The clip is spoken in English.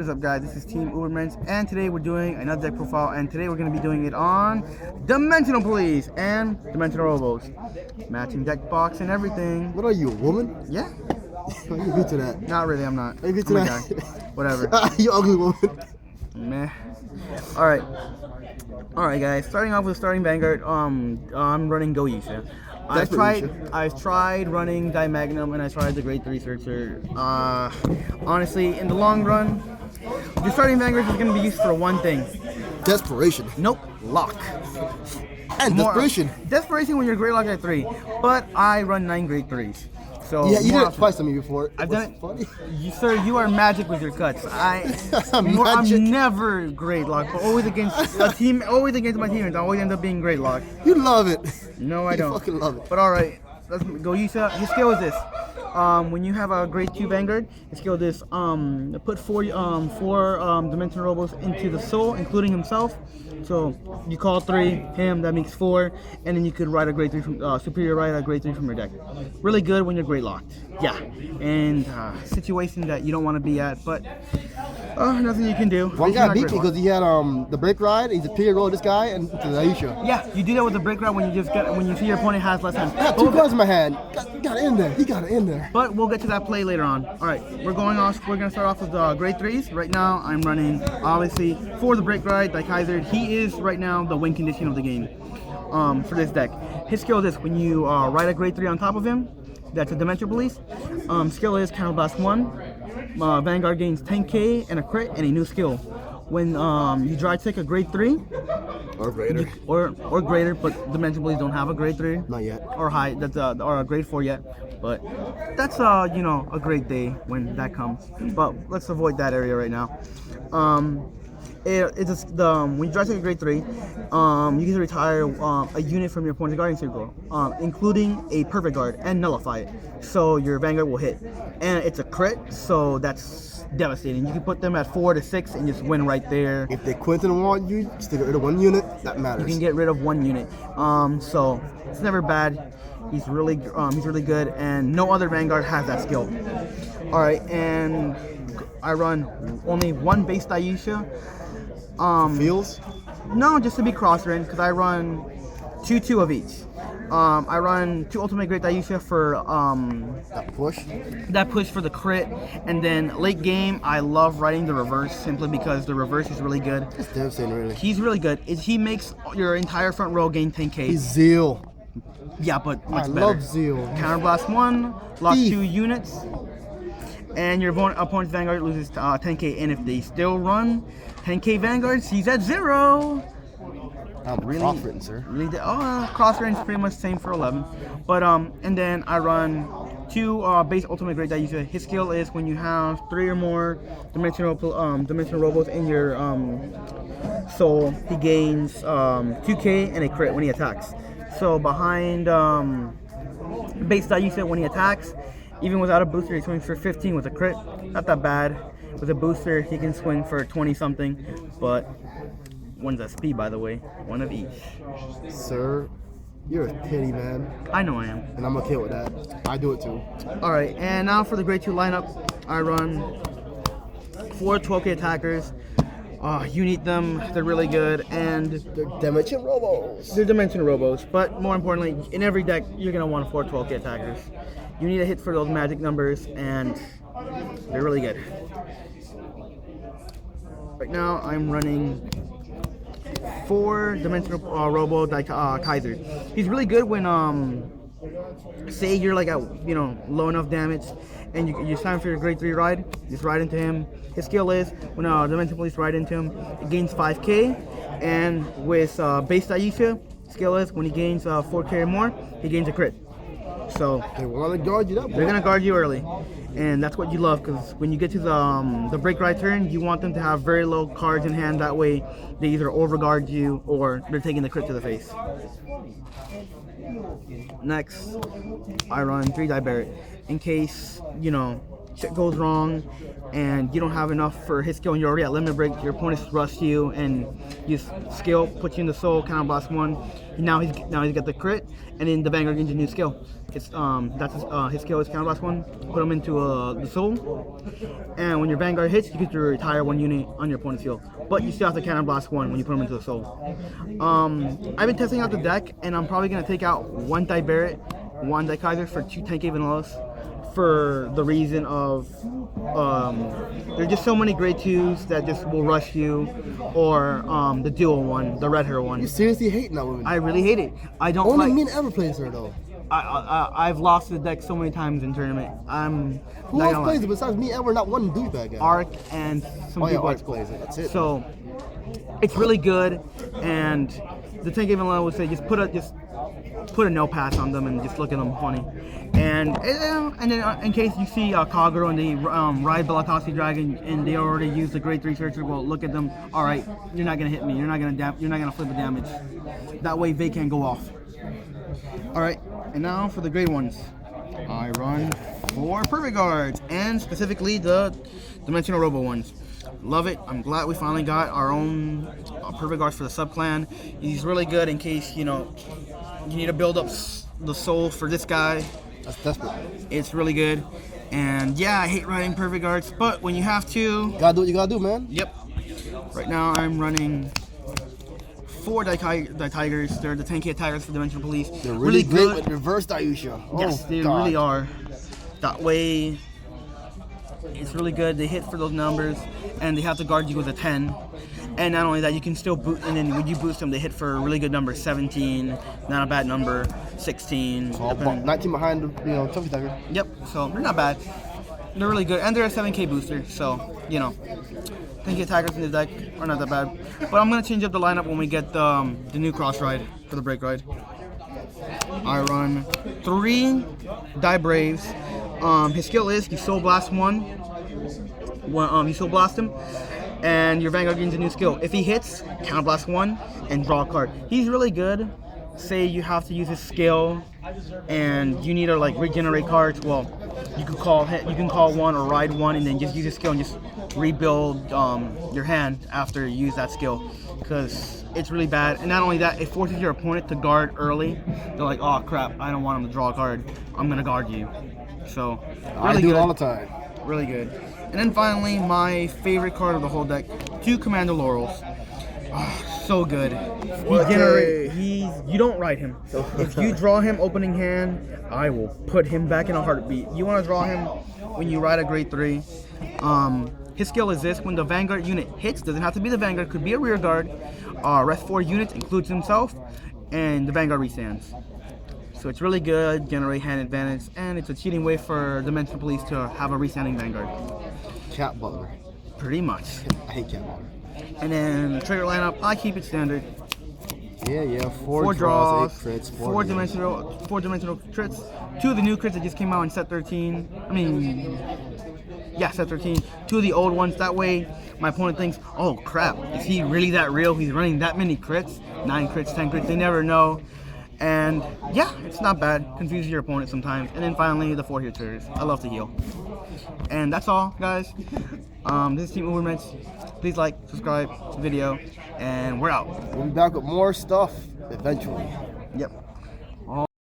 What is up, guys? This is Team Ubermans, and today we're doing another deck profile, and today we're going to be doing it on Dimensional Police and Dimensional Robos. Matching deck box and everything. What are you, a woman? Yeah. Are you good to that? Not really, I'm not. Are you good to I'm a that? guy. Whatever. You ugly woman. Meh. Alright. Alright, guys. Starting off with starting Vanguard, I'm running Goetia. I've tried running Dimagnum and I tried the Grade 3 Searcher. Honestly, in the long run, your starting Vanguard is going to be used for one thing. Desperation. Nope. Lock. And desperation. Desperation when you're Grade Lock at 3. But I run 9 Grade 3s. So yeah, you did it twice to me before. I've done it. Funny. Sir, you are magic with your cuts. I'm never Grade Lock, but always against a team, always against my teammates. I always end up being Grade Lock. You love it. No, I don't. You fucking love it. But alright, let's go. His skill is this. When you have a Grade 2 Vanguard, his skill is this. Put four Dimensional Robos into the soul, including himself. So you call 3, him, that makes 4, and then you could ride a Grade 3 from Superior Ride a Grade 3 from your deck. Really good when you're Grade Locked. Yeah, and situation that you don't want to be at, but nothing you can do. One guy beat me because he had the break ride. He's a peer roll this guy and to Aisha. Yeah, you do that with the break ride when you see your opponent has less hand. I had 2 cards in my hand. Got it in there. He got it in there. But we'll get to that play later on. All right, we're gonna start off with Grade 3s. Right now, I'm running obviously for the break ride like Kaiser. He is right now the win condition of the game for this deck. His skill is when you ride a Grade 3 on top of him. That's a Dimensional Police. Skill is Counterblast 1. Vanguard gains 10k and a crit and a new skill. When you dry take a Grade 3 or greater, or greater, but Dimensional Police don't have a Grade 3. Not yet. Or high. That's or a Grade 4 yet. But that's you know, a great day when that comes. But let's avoid that area right now. When you dry take a Grade 3, you can retire a unit from your opponent's guarding circle, including a perfect guard, and nullify it. So your Vanguard will hit, and it's a crit, so that's devastating. You can put them at 4 to 6 and just win right there. If they Quentin want you, just get rid of 1 unit. That matters. You can get rid of 1 unit. So it's never bad. He's really good, and no other Vanguard has that skill. All right, and I run only 1 base Aisha. Feels? No, just to be cross-ran, because I run 2 of each. I run 2 Ultimate Great Aisha for that push for the crit, and then late game I love riding the reverse simply because the reverse is really good. It's devastating, really. He's really good. He makes your entire front row gain 10k. He's Zeal. Yeah, but much better. I love Zeal. Counterblast 1, lock 2 units, and your opponent's Vanguard loses 10k. And if they still run 10k Vanguards, he's at 0. I'm cross-written, sir. Really, cross-range is pretty much the same for 11. But and then I run 2 base Ultimate Great Aisha. His skill is when you have 3 or more dimensional Robos in your soul, he gains 2k and a crit when he attacks. So behind base Aisha, when he attacks, even without a booster, he swings for 15 with a crit. Not that bad. With a booster, he can swing for 20 something, but one's SP, by the way. 1 of each. Sir, you're a pity, man. I know I am. And I'm okay with that. I do it too. Alright, and now for the Grade 2 lineup, I run 4 12k attackers. You need them, they're really good, and they're Dimension Robos. They're Dimension Robos, but more importantly, in every deck, you're going to want 4 12k attackers. You need a hit for those magic numbers, and they're really good. Right now, I'm running 4 Dimensional Robo Kaiser. He's really good when say you're like at low enough damage and it's time for your Grade 3 ride. Just ride into him. His skill is when Dimensional Police ride into him, it gains 5k, and with base Aisha, skill is when he gains 4k or more, he gains a crit. So they want to guard you up. They're gonna guard you early, and that's what you love, because when you get to the break ride turn, you want them to have very low cards in hand. That way, they either overguard you or they're taking the crit to the face. Next, I run 3 Die Barrett in case shit goes wrong and you don't have enough for his skill and you're already at limit break, your opponent rusts you and his skill puts you in the soul, counter blast 1. Now he's got the crit, and then the Vanguard gains a new skill. It's his skill is counter blast 1. Put him into the soul, and when your Vanguard hits, you get to retire 1 unit on your opponent's field. But you still have to counter blast 1 when you put him into the soul. I've been testing out the deck, and I'm probably gonna take out 1 Die Barret, 1 Die Kaiser for 2 10k vanillas, for the reason of there's just so many grade 2s that just will rush you, or the dual one, the red hair one. You seriously hating that woman? I really hate it. I don't Only like. me and ever plays her though. I've lost the deck so many times in tournament. Who else plays it besides me? Ever not one douchebag guy. Arc and some people. Arc plays it. That's it. So it's really good, and the 10k vanilla would say just put a no pass on them and just look at them funny. And then in case you see Kagero and they ride Belakasi Dragon and they already use the grade 3 searcher, well, look at them. All right, you're not gonna hit me. You're not gonna flip a damage. That way they can't go off. All right, and now for the grade 1s. I run 4 Perfect Guards, and specifically the Dimensional Robo ones. Love it. I'm glad we finally got our own Perfect Guards for the sub clan. He's really good in case you need to build up the soul for this guy. That's desperate. It's really good. And yeah, I hate riding Perfect Guards, but when you have to, you gotta do what you gotta do, man. Yep. Right now I'm running 4 Die Tigers. They're the 10k Tigers for Dimensional Police. They're really great with reverse Dayusha. Yes, they really are. That way, it's really good. They hit for those numbers, and they have to guard you with a 10. And not only that, you can still boot, and then when you boost them, they hit for a really good number. 17, not a bad number. 16. So 19 behind, Trophy Tiger. Yep, so they're not bad. They're really good, and they're a 7k booster, so, 10k Tigers in the deck are not that bad. But I'm going to change up the lineup when we get the new cross ride for the break ride. I run 3 Die Braves. His skill is you Soul Blast 1. You Soul Blast him, and your Vanguard gains a new skill. If he hits, Counter Blast 1 and draw a card. He's really good. Say you have to use his skill and you need to regenerate cards. Well, you can call 1 or ride 1 and then just use his skill and just rebuild your hand after you use that skill, because it's really bad. And not only that, it forces your opponent to guard early. They're like, oh crap, I don't want him to draw a card, I'm gonna guard you. So really I do it all the time. Really good. And then finally, my favorite card of the whole deck, 2 Commander Laurels. Oh, so good. You don't ride him. If you draw him opening hand, I will put him back in a heartbeat. You want to draw him when you ride a grade 3. His skill is this: when the Vanguard unit hits, doesn't have to be the Vanguard, could be a rear guard. Rest 4 units, includes himself, and the Vanguard restands. So it's really good, generate hand advantage, and it's a cheating way for Dimensional Police to have a restanding Vanguard. Cat Butler. Pretty much. I hate Cat Butler. And then the trigger lineup, I keep it standard. Yeah. 4 draws, 8 crits, 4 dimensional crits. 2 of the new crits that just came out in set 13. Set 13. 2 of the old ones. That way, my opponent thinks, oh crap, is he really that real? He's running that many crits? 9 crits, 10 crits, they never know. And yeah, it's not bad. Confuses your opponent sometimes. And then finally, the 4 triggers. I love to heal. And that's all, guys. This is Team Ubermensch. Please like, subscribe to the video, and we're out. We'll be back with more stuff eventually. Yep.